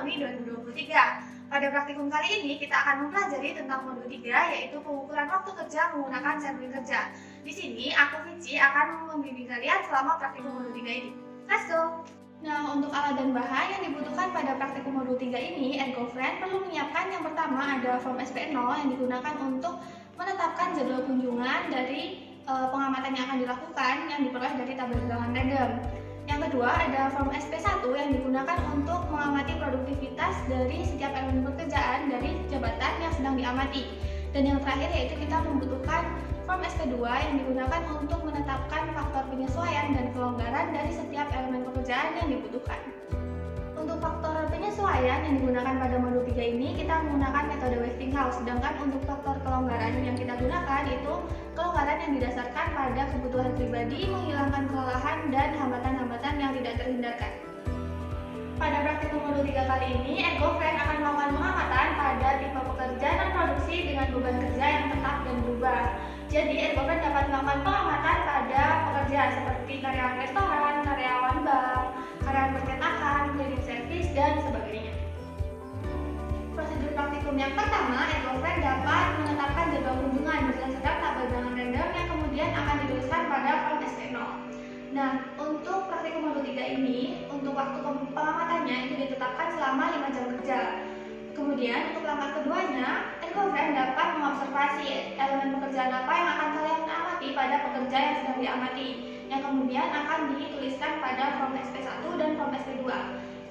Ekonomi 2023. Pada praktikum kali ini kita akan mempelajari tentang modul 3, yaitu pengukuran waktu kerja menggunakan sampling kerja. Di sini aku Vici akan membimbing kalian selama praktikum modul 3 ini. Let's go! Nah, untuk alat dan bahan yang dibutuhkan pada praktikum modul 3 ini, ErgoFriend perlu menyiapkan yang pertama ada form SP0 yang digunakan untuk menetapkan jadwal kunjungan dari pengamatan yang akan dilakukan yang diperoleh dari tabel bilangan random. Yang kedua ada form SP1 yang digunakan untuk mengamati produktivitas dari setiap elemen pekerjaan dari jabatan yang sedang diamati. Dan yang terakhir yaitu kita membutuhkan form SP2 yang digunakan untuk menetapkan faktor penyesuaian dan kelonggaran dari setiap elemen pekerjaan yang dibutuhkan. Untuk faktor penyesuaian yang digunakan pada modul 3 ini kita menggunakan metode Westinghouse, sedangkan untuk faktor kelonggaran yang kita gunakan itu kelonggaran yang didasarkan pada kebutuhan pribadi, menghilangkan kelelahan dan hambatan-hambatan yang tidak terhindarkan. Pada praktikum modul 3 kali ini, ErgoFriend akan melakukan pengamatan pada tipe pekerja non-produksi dengan beban kerja yang tetap dan berubah. Jadi, ErgoFriend dapat melakukan pengamatan pada pekerja seperti karyawan restoran, karyawan bank, karyawan percetakan, cleaning service, dan sebagainya. Prosedur praktikum yang pertama, ErgoFriend dapat menetapkan jadwal kunjungan berdasarkan tabel bilangan random yang kemudian akan dituliskan pada form SP0. Nah, untuk praktikum modul 3 ini, untuk waktu pengamatannya itu ditetapkan selama 5 jam kerja. Kemudian, untuk langkah keduanya, ErgoFriend dapat mengobservasi elemen pekerjaan apa yang akan kalian amati pada pekerja yang sedang diamati, yang kemudian akan dituliskan pada form SP1 dan form SP2.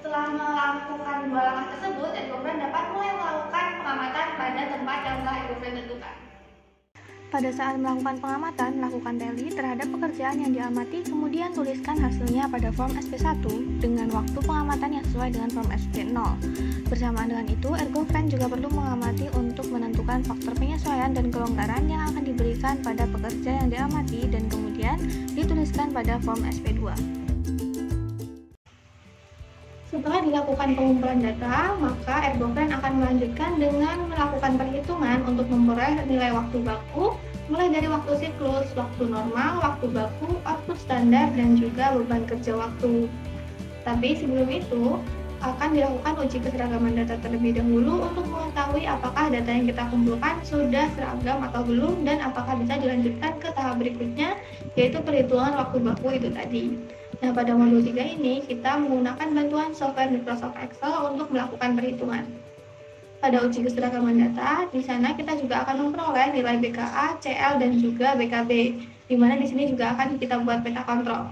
Setelah melakukan dua langkah tersebut, ErgoFriend dapat mulai melakukan pengamatan pada tempat yang telah ErgoFriend tentukan. Pada saat melakukan pengamatan, lakukan tally terhadap pekerjaan yang diamati, kemudian tuliskan hasilnya pada form SP1 dengan waktu pengamatan yang sesuai dengan form SP0. Bersamaan dengan itu, ErgoFriend juga perlu mengamati untuk menentukan faktor penyesuaian dan kelonggaran yang akan diberikan pada pekerja yang diamati dan kemudian dituliskan pada form SP2. Setelah dilakukan pengumpulan data, maka ErgoFriend akan melanjutkan dengan melakukan perhitungan untuk memperoleh nilai waktu baku, mulai dari waktu siklus, waktu normal, waktu baku, output standar, dan juga beban kerja waktu. Tapi sebelum itu, akan dilakukan uji keseragaman data terlebih dahulu untuk mengetahui apakah data yang kita kumpulkan sudah seragam atau belum, dan apakah bisa dilanjutkan ke tahap berikutnya, yaitu perhitungan waktu baku itu tadi. Nah, pada modul 3 ini, kita menggunakan bantuan software Microsoft Excel untuk melakukan perhitungan. Pada uji keseragaman data, di sana kita juga akan memperoleh nilai BKA, CL, dan juga BKB, di mana di sini juga akan kita buat peta kontrol.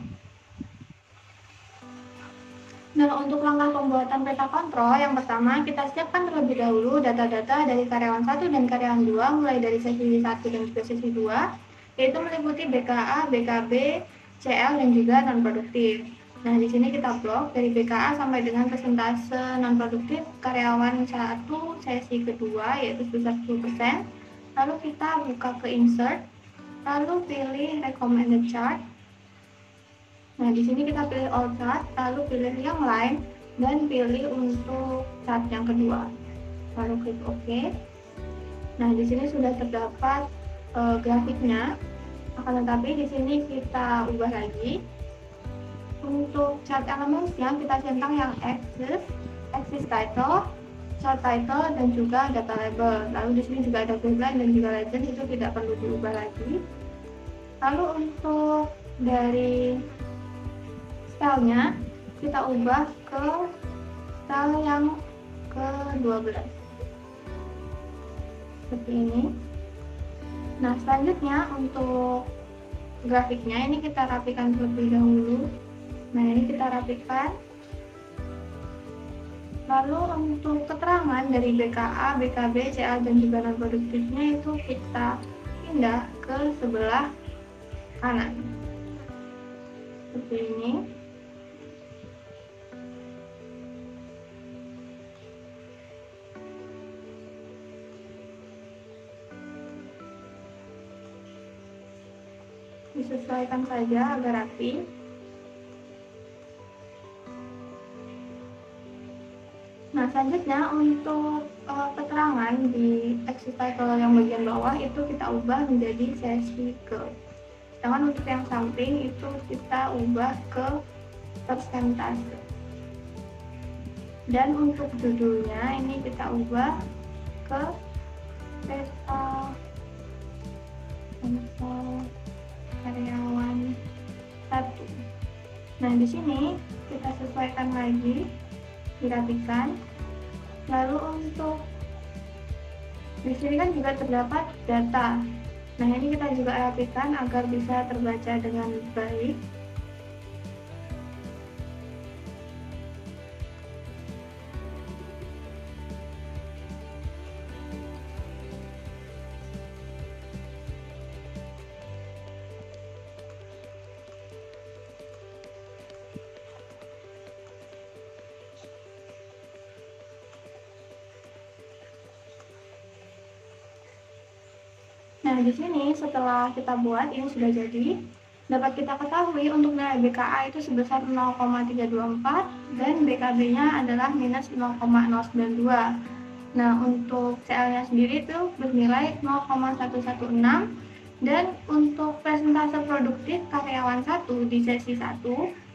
Nah, untuk langkah pembuatan peta kontrol, yang pertama kita siapkan terlebih dahulu data-data dari karyawan 1 dan karyawan 2, mulai dari sesi 1 dan juga sesi 2, yaitu meliputi BKA, BKB, CL, dan juga non-produktif. Nah, di sini kita blok dari BKA sampai dengan persentase non-produktif karyawan 1 sesi kedua, yaitu sebesar 10%. Lalu kita buka ke insert, lalu pilih recommended chart. Nah, di sini kita pilih all chart, lalu pilih yang lain, dan pilih untuk chart yang kedua. Lalu klik OK. Nah, di sini sudah terdapat grafiknya. Akan tetapi di sini kita ubah lagi. Untuk chart elements yang kita centang yang axis title, chart title, dan juga data label. Lalu di sini juga ada guideline dan juga legend, itu tidak perlu diubah lagi. Lalu untuk dari stylenya kita ubah ke style yang ke-12 seperti ini. Nah, selanjutnya untuk grafiknya ini kita rapikan terlebih dahulu. Nah, ini kita rapikan. Lalu untuk keterangan dari BKA, BKB, CA, dan juga non-produktifnya itu kita pindah ke sebelah kanan. Seperti ini. Disesuaikan saja agar rapi. Nah, selanjutnya untuk keterangan di axis title yang bagian bawah itu kita ubah menjadi sesi ke. Sedangkan untuk yang samping itu kita ubah ke persentase. Dan untuk judulnya ini kita ubah ke pesta karyawan 1. Nah, di sini kita sesuaikan lagi, dirapikan. Lalu untuk di sini kan juga terdapat data. Nah, ini kita juga rapikan agar bisa terbaca dengan baik. Nah, di sini setelah kita buat ini sudah jadi. Dapat kita ketahui untuk nilai BKA itu sebesar 0,324 dan BKB-nya adalah minus 0,092. Nah, untuk CL-nya sendiri itu bernilai 0,116 dan untuk persentase produktif karyawan 1 di sesi 1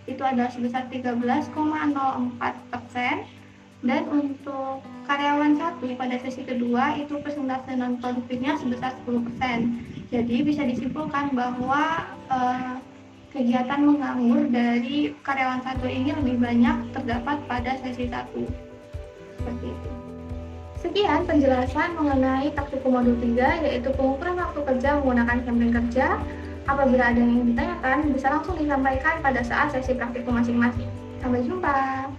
itu adalah sebesar 13,04%. Dan untuk karyawan 1 pada sesi kedua itu persentase non produktifnya sebesar 10%. Jadi bisa disimpulkan bahwa kegiatan menganggur dari karyawan 1 ini lebih banyak terdapat pada sesi 1. Seperti itu. Sekian penjelasan mengenai praktikum modul 3, yaitu pengukuran waktu kerja menggunakan sampling kerja. Apabila ada yang ingin ditanyakan, bisa langsung disampaikan pada saat sesi praktikum masing-masing. Sampai jumpa!